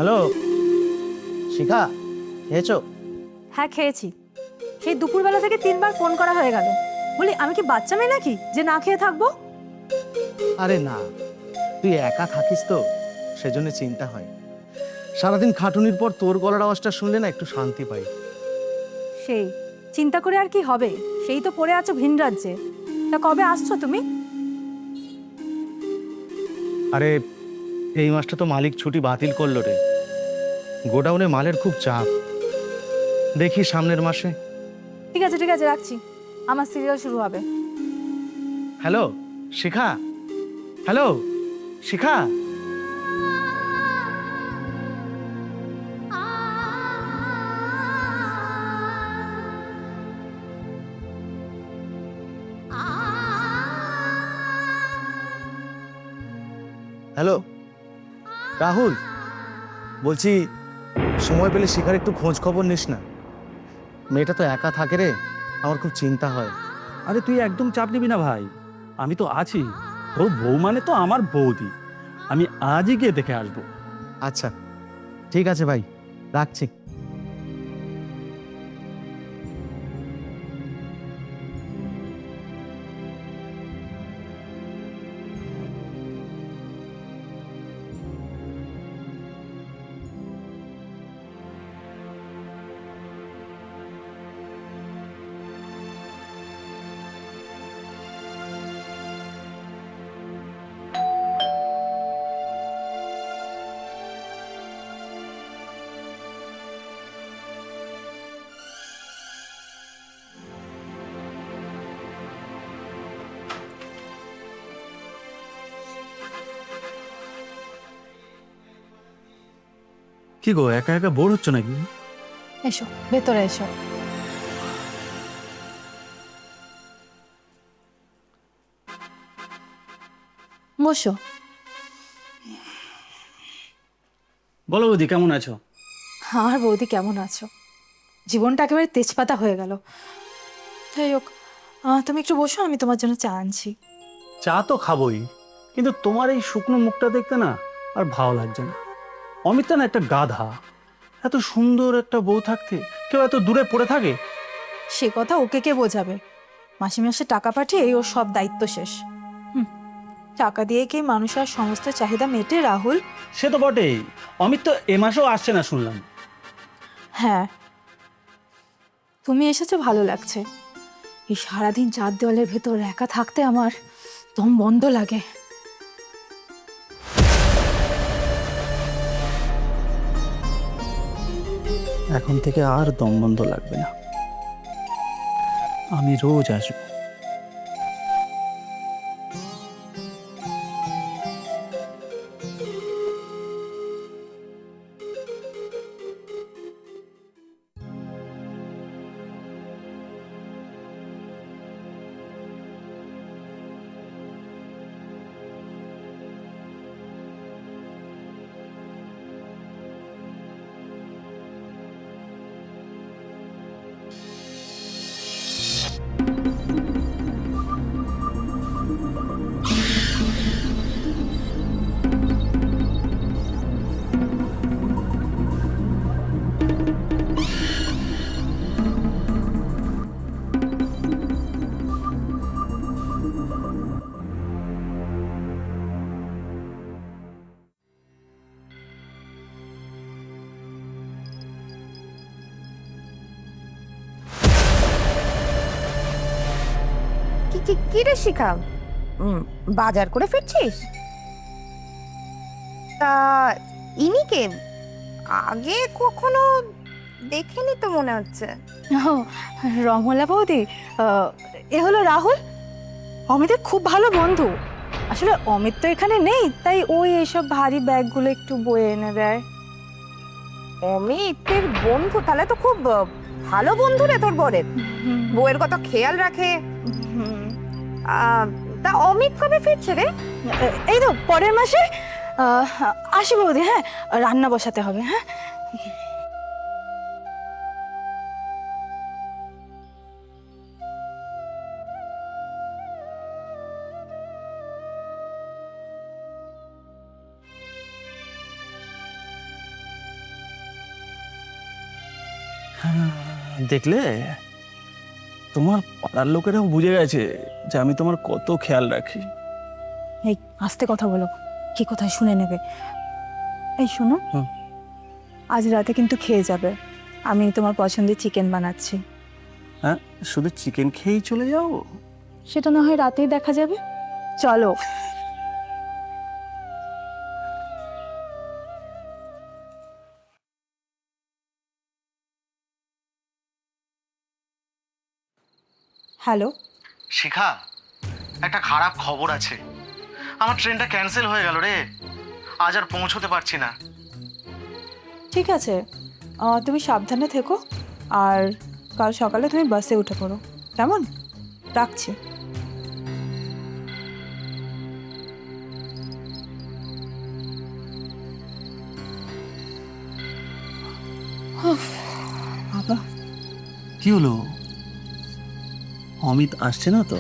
Hello শিখা, খেয়েছো? হ্যাঁ খেয়েছি। সেই দুপুরবেলা থেকে 3বার ফোন করা হয়ে গেল। বলি আমি কি বাচ্চা মেয়ে নাকি যে না খেয়ে থাকবো? আরে না, তুই একা থাকিস তো, সেজন্য চিন্তা হয়। সারাদিন খাটুনির পর তোর গলার আওয়াজটা শুনলে না একটু শান্তি পাই। সেই চিন্তা করে আর কি হবে, সেই তো পড়ে আছো ভিন রাজ্যে। তা কবে আসছো তুমি? আরে এই মাসটা তো মালিক ছুটি বাতিল করলো রে। গোডাউনে মালের খুব চাপ, দেখি সামনের মাসে। ঠিক আছে ঠিক আছে, রাখছি, আমার সিরিয়াল শুরু হবে। হ্যালো শিখা, হ্যালো শিখা। হ্যালো রাহুল, বলছি সময় পেলে শিখার একটু খোঁজ খবর নিস না। মেয়েটা তো একা থাকে রে, আমার খুব চিন্তা হয়। আরে তুই একদম চাপ নিবি না ভাই, আমি তো আছি। তোর বউ মানে তো আমার বৌদি, আমি আজই গিয়ে দেখে আসবো। আচ্ছা ঠিক আছে ভাই, রাখছি। কি গো, একা একা বোর হচ্ছে নাকি? এসো ভেতরে এসো। বসো। বলো বৌদি, কেমন আছো? আমার বৌদি কেমন আছো? জীবনটা একেবারে তেজপাতা হয়ে গেল। যাই হোক, তুমি একটু বসো, আমি তোমার জন্য চা আনছি। চা তো খাবোই, কিন্তু তোমার এই শুকনো মুখটা দেখতে না আর ভালো লাগছে না। অমিতা না একটা গাধা, এত সুন্দর একটা বউ থাকতে কেউ এত দূরে পড়ে থাকে? সে কথা ওকে কে বোঝাবে? মাসে মাসে টাকা পাঠিয়ে ওর সব দায়িত্ব শেষ। টাকা দিয়ে কি মানুষ আর সমস্ত চাহিদা মেটে, রাহুল? সে তো বটেই, অমিত তো এ মাসেও আসছে না শুনলাম। হ্যাঁ, তুমি এসেছো ভালো লাগছে। এই সারাদিন 4 দেওয়ালের ভেতর একা থাকতে আমার দম বন্ধ লাগে। এখন থেকে আর দম বন্ধ লাগবে না, আমি রোজ আসবো। কি রে শিখা, বাজার করে ফিরছিস? তা ইনিকে আগে কখনো দেখিনি তো মনে হচ্ছে। ও, রমলা বৌদি, এ হলো রাহুল, অমিতের খুব ভালো বন্ধু। আসলে অমিত তো এখানে নেই, তাই ওই এইসব ভারী ব্যাগগুলো একটু বয়ে এনে দেয়। অমিতের বন্ধু? তাহলে তো খুব ভালো বন্ধু রে তোর বরের, বউয়ের কথা খেয়াল রাখে। তা অমিত কবে ফিরছে রে? এই তো পরের মাসে। আসি বৌদি, হ্যাঁ, রান্না বসাতে হবে। হ্যাঁ, দেখলে, তোমার পাড়ার লোকেরাও বুঝে গেছে যে আমি তোমার কত খেয়াল রাখি। এই আস্তে কথা বলো, কি কোথায় শুনে নেবে। এই শোনো, হুম। আজ রাতে কিন্তু খেয়ে যাবে, আমি তোমার পছন্দের চিকেন বানাচ্ছি। হ্যাঁ, শুধু চিকেন খেয়েই চলে যাও? সেটা না হয় রাতেই দেখা যাবে, চলো। হ্যালো, শিখা, একটা খারাপ খবর আছে। আমার ট্রেনটা ক্যান্সেল হয়ে গেল রে, আজ আর পৌঁছতে পারছি না। ঠিক আছে, তুমি সাবধানে থেকো, আর কাল সকালে তুমি বাসে উঠে পড়ো, কেমন? রাখছি। বাবা, কি হলো? অমিত আসছে না তো?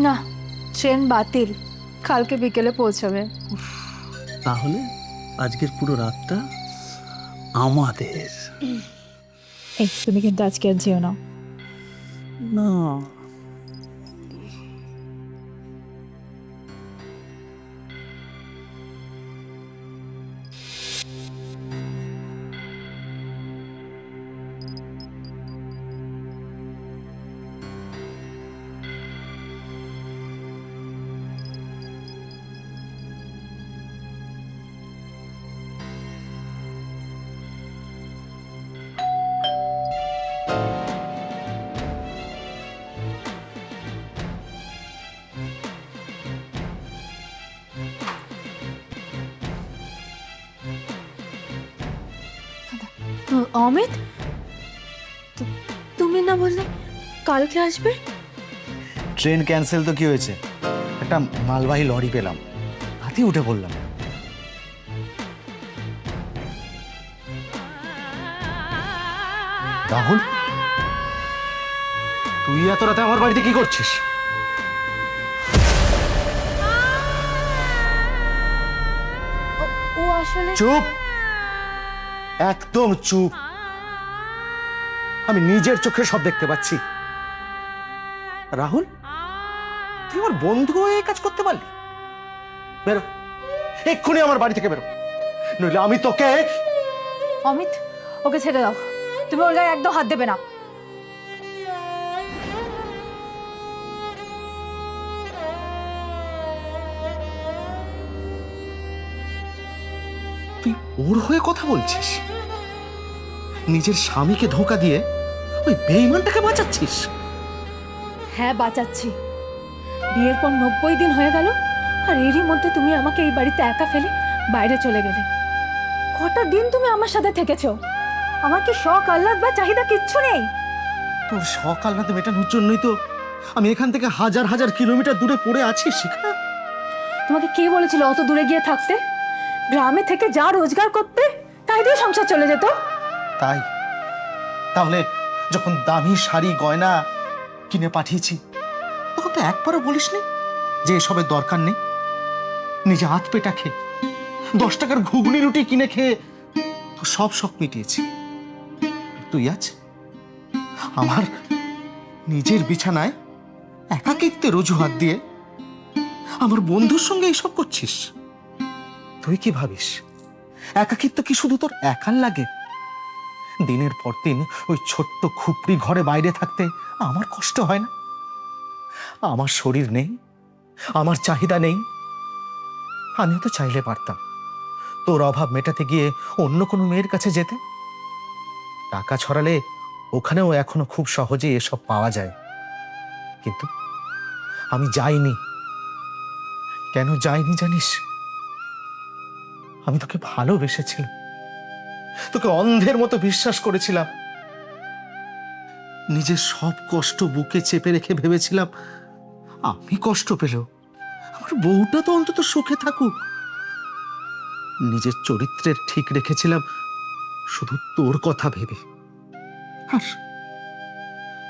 না, ট্রেন বাতিল, কালকে বিকেলে পৌঁছবে। তাহলে আজকের পুরো রাতটা আমাদের। এই তুমি কিন্তু আজকে আর যেও না। না, অমিত, তুমি না বললে কালকে আসবে? ট্রেন ক্যান্সেল তো কি হয়েছে, একটা মালবাহী লরি পেলাম, হাতি উঠে পড়লাম। রাহুল, তুই এত রাতে আমার বাড়িতে কি করছিস? ও আসলে চুপ, একদম চুপ। আমি নিজের চোখে সব দেখতে পাচ্ছি। রাহুল, তুই আমার বন্ধু হয়ে এই কাজ করতে পারলি? বেরো, এক্ষুনি আমার বাড়ি থেকে বেরো, নইলে আমি তোকে। অমিত, ওকে ছেড়ে দাও, তুমি ওর গায়ে একদম হাত দেবে না। তুই ওর হয়ে কথা বলছিস? নিজের স্বামীকে ধোঁকা দিয়ে ওই বেঈমানটাকে বাঁচাচ্ছিস? হ্যাঁ, বাঁচাচ্ছি। বিয়ের পর 90 দিন হয়ে গেল, আর এরই মধ্যে তুমি আমাকে এই বাড়িতে একা ফেলে বাইরে চলে গেলে। কটা দিন তুমি আমার সাথে থেকেছো, আমার কি শখ আহ্লাদ বা চাহিদা কিচ্ছু নেই? তোর শখ আহ্লাদ মেটানোর জন্যই তো আমি এখান থেকে হাজার হাজার কিলোমিটার দূরে পড়ে আছি শিখা। তোমাকে কে বলেছিল অত দূরে গিয়ে থাকতে? গ্রামে থেকে যা রোজগার করতে, তাই দিয়ে সংসার চলে যেত। তাই তাহলে যখন দামি শাড়ি গয়না কিনে পাঠিয়েছি, তখন তো একবারও বলিসনি যে এসবের দরকার নেই। নিজে হাত পেটা খেয়ে 10 টাকার ঘুগনি রুটি কিনে খেয়ে তো সব শখ মিটিয়েছি। তুই আজ আমার নিজের বিছানায় একাকিত্বের অজুহাত দিয়ে আমার বন্ধুর সঙ্গে এইসব করছিস? তুই কি ভাবিস একাকিত্ব কি শুধু তোর একার লাগে? দিনের পর দিন ওই ছোট্ট খুপড়ি ঘরে বাইরে থাকতে আমার কষ্ট হয় না? আমার শরীর নেই, আমার চাহিদা নেই। আমিও তো চাইলে পারতাম তোর অভাব মেটাতে গিয়ে অন্য কোনো মেয়ের কাছে যেতে। টাকা ছড়ালে ওখানেও এখনো খুব সহজেই এসব পাওয়া যায়, কিন্তু আমি যাইনি। কেন যাইনি জানিস? আমি তোকে ভালোবেসেছিলাম, তোকে অন্ধের মতো বিশ্বাস করেছিলাম। নিজের সব কষ্ট বুকে চেপে রেখে ভেবেছিলাম আমি কষ্ট পেলেও আমার বউটা তো অন্তত সুখে থাকুক। নিজের চরিত্রের ঠিক রেখেছিলাম শুধু তোর কথা ভেবে। আর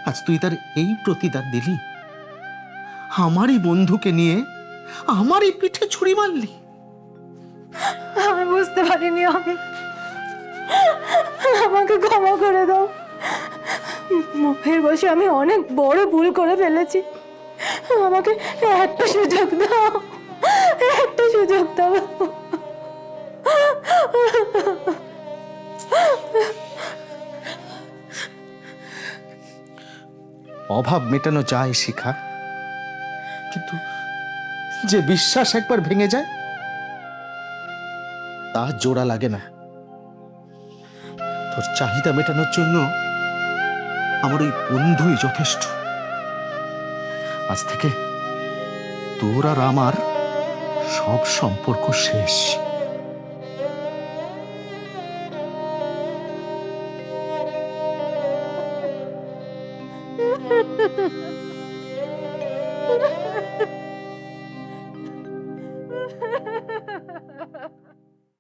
আজ তুই তার এই প্রতিদান দিলি, আমারই বন্ধুকে নিয়ে আমারই পিঠে ছুরি মারলি। আমি বুঝতে পারিনি, আমাকে ক্ষমা করে দাও। মুখের বসে আমি অনেক বড় ভুল করে ফেলেছি। আমাকে একটা সুযোগ দাও, একটা সুযোগ দাও। অভাব মেটানো যায় শিখা, কিন্তু যে বিশ্বাস একবার ভেঙে যায় তা জোড়া লাগে না। তোর চাহিদা মেটানোর জন্য আমার ওই বন্ধুই যথেষ্ট। আজ থেকে তোর আর আমার সব সম্পর্ক শেষ।